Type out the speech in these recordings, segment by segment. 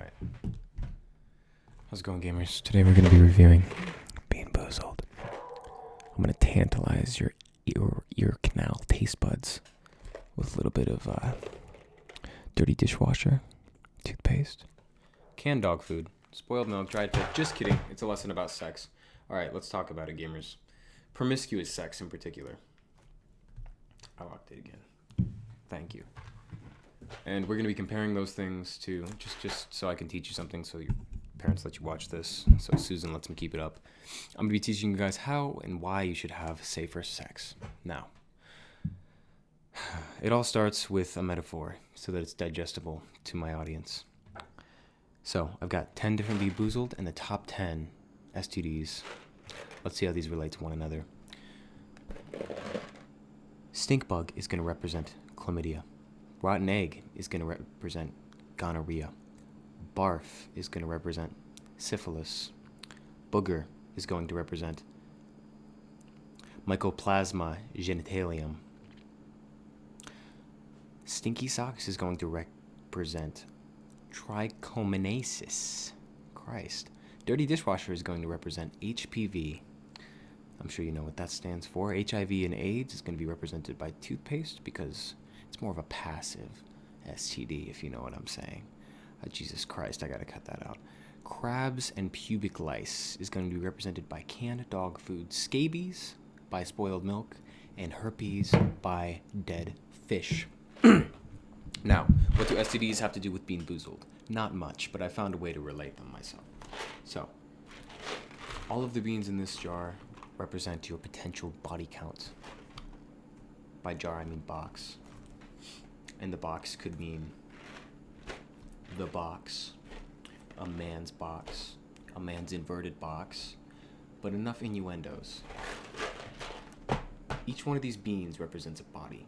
Alright. How's it going, gamers? Today we're going to be reviewing Being Boozled. I'm going to tantalize your ear canal taste buds with a little bit of dirty dishwasher, toothpaste, canned dog food, spoiled milk, dried fish. Just kidding. It's a lesson about sex. Alright, let's talk about it, gamers. Promiscuous sex in particular. I locked it again. Thank you. And we're going to be comparing those things to, just so I can teach you something, so your parents let you watch this, so Susan lets me keep it up. I'm going to be teaching you guys how and why you should have safer sex. Now, it all starts with a metaphor so that it's digestible to my audience. So, I've got 10 different Be Boozled and the top 10 STDs. Let's see how these relate to one another. Stink bug is going to represent chlamydia. Rotten egg is going to represent gonorrhea. Barf is going to represent syphilis. Booger is going to represent Mycoplasma genitalium. Stinky socks is going to represent trichomoniasis. Christ. Dirty dishwasher is going to represent HPV. I'm sure you know what that stands for. HIV and AIDS is going to be represented by toothpaste because it's more of a passive STD, if you know what I'm saying. Jesus Christ, I gotta cut that out. Crabs and pubic lice is going to be represented by canned dog food. Scabies by spoiled milk. And herpes by dead fish. Now, what do STDs have to do with Being Boozled? Not much, but I found a way to relate them myself. So, all of the beans in this jar represent your potential body count. By jar, I mean box. And the box could mean the box, a man's inverted box, but enough innuendos. Each one of these beans represents a body.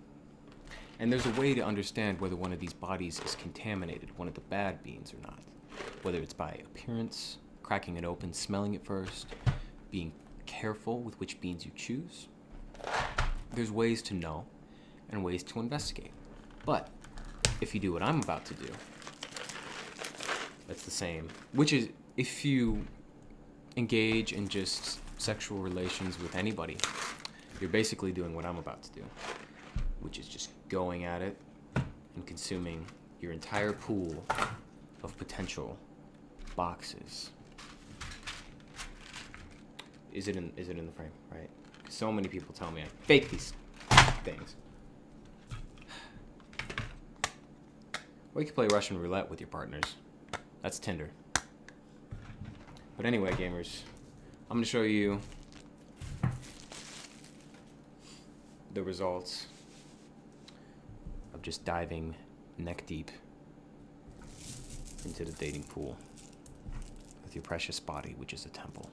And there's a way to understand whether one of these bodies is contaminated, one of the bad beans or not. Whether it's by appearance, cracking it open, smelling it first, being careful with which beans you choose. There's ways to know and ways to investigate. But if you do what I'm about to do, that's the same. Which is, if you engage in just sexual relations with anybody, you're basically doing what I'm about to do, which is just going at it and consuming your entire pool of potential boxes. Is it in the frame, right? So many people tell me I fake these things. Or you can play Russian roulette with your partners. That's Tinder. But anyway, gamers, I'm going to show you the results of just diving neck deep into the dating pool with your precious body, which is a temple.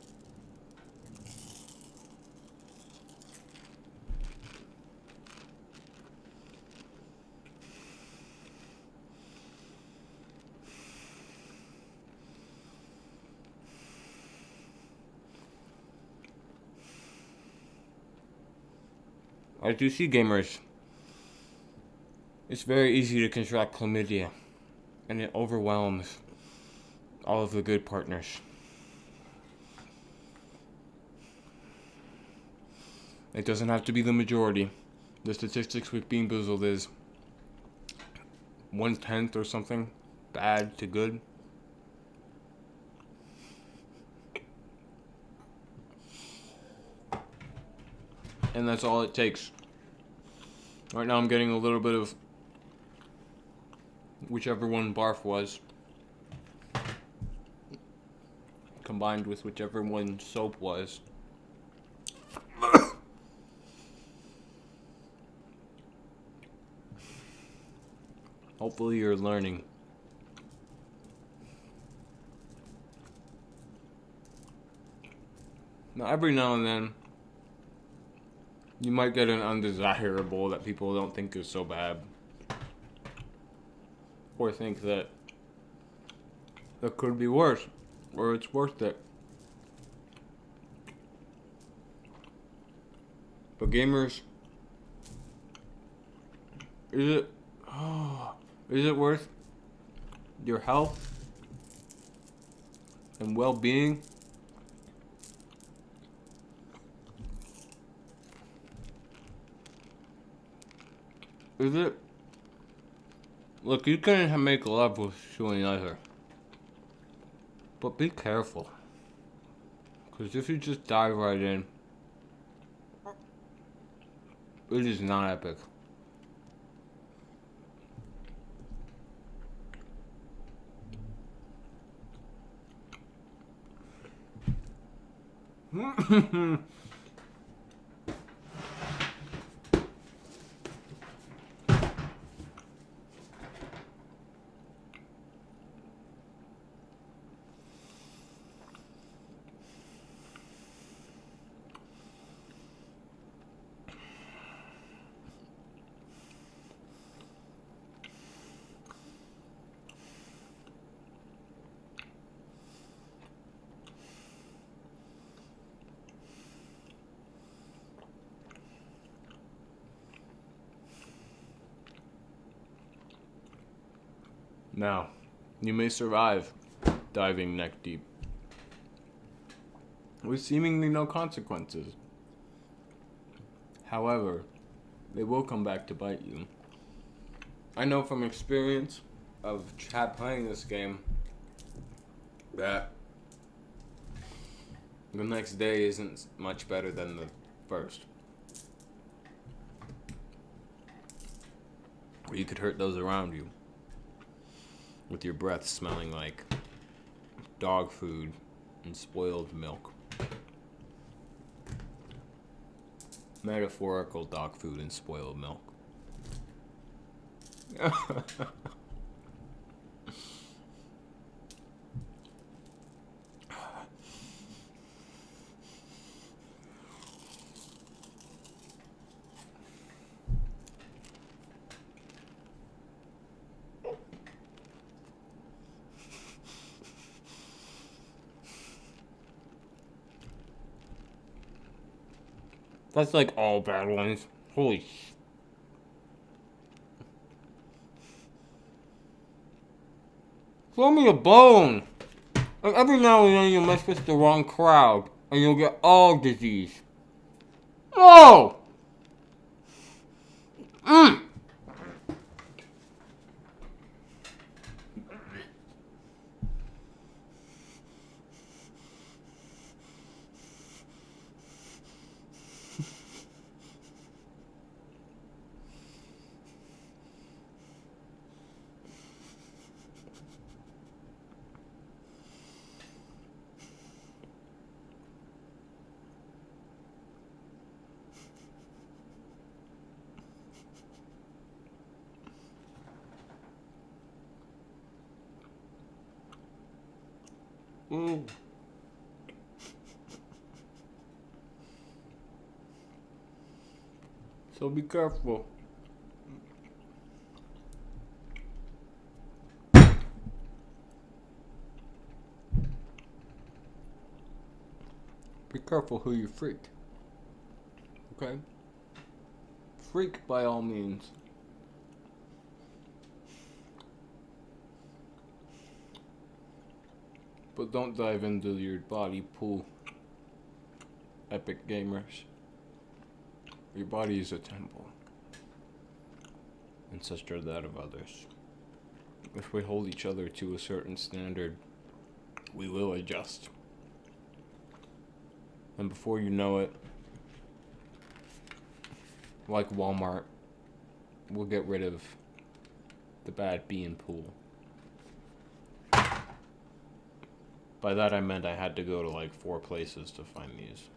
As you see, gamers, it's very easy to contract chlamydia, and it overwhelms all of the good partners. It doesn't have to be the majority. The statistics with Being Boozled is 1/10 or something bad to good. And that's all it takes. Right now I'm getting a little bit of whichever one barf was, combined with whichever one soap was. Hopefully you're learning. Now every now and then, you might get an undesirable that people don't think is so bad. Or think that could be worse. Or it's worth it. But gamers, is it worth your health and well-being, is it? Look, you can make love with chewing either. But be careful. Because if you just dive right in, it is not epic. Now, you may survive diving neck deep with seemingly no consequences. However, they will come back to bite you. I know from experience of playing this game that the next day isn't much better than the first. Or you could hurt those around you with your breath smelling like dog food and spoiled milk. Metaphorical dog food and spoiled milk. That's like all bad ones. Holy sh... Throw me a bone! Like every now and then you mess with the wrong crowd and you'll get all disease. No! So be careful. Be careful who you freak. Okay? Freak by all means. But don't dive into your body pool. Epic gamers. Your body is a temple, and such are that of others. If we hold each other to a certain standard, we will adjust. And before you know it, like Walmart, we'll get rid of the bad bean pool. By that I meant I had to go to like 4 places to find these.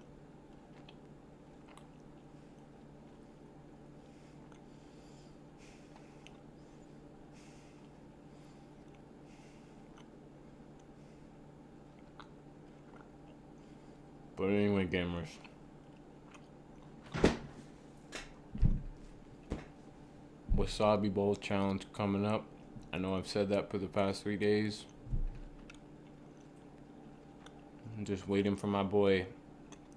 But anyway, gamers. Wasabi Bowl Challenge coming up. I know I've said that for the past 3 days. I'm just waiting for my boy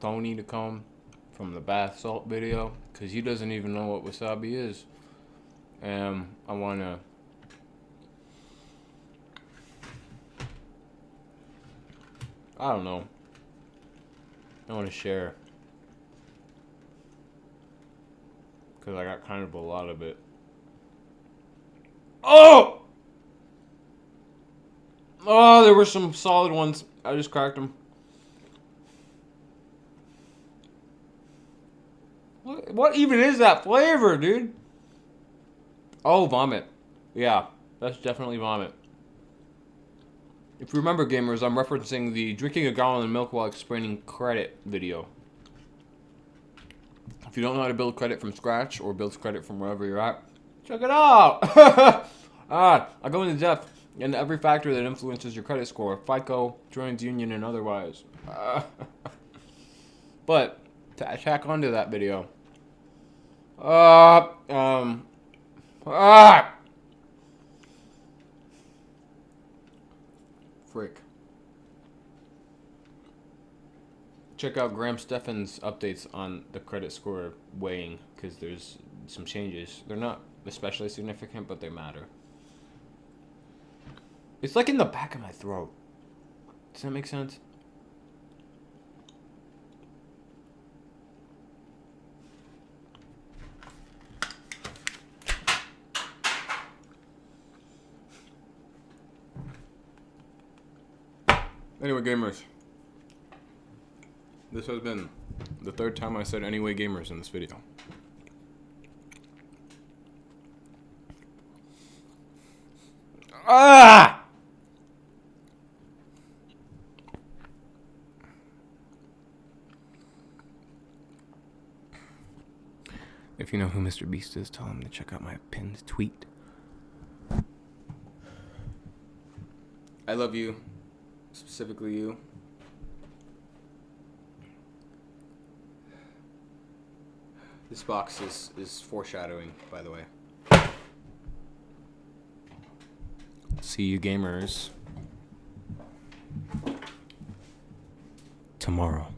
Tony to come from the bath salt video, because he doesn't even know what wasabi is. And I want to I don't know. I want to share. Because I got kind of a lot of it. Oh! Oh, there were some solid ones. I just cracked them. What even is that flavor, dude? Oh, vomit. Yeah, that's definitely vomit. If you remember, gamers, I'm referencing the drinking a gallon of milk while explaining credit video. If you don't know how to build credit from scratch or build credit from wherever you're at, check it out. I go into depth in every factor that influences your credit score: FICO, TransUnion, and otherwise. But to tack onto that video, frick. Check out Graham Stephan's updates on the credit score weighing, because there's some changes. They're not especially significant, but they matter. It's like in the back of my throat. Does that make sense? Anyway, gamers. This has been the third time I said anyway, gamers in this video. Ah! If you know who Mr. Beast is, tell him to check out my pinned tweet. I love you. Specifically you. This box is foreshadowing, by the way. See you gamers tomorrow.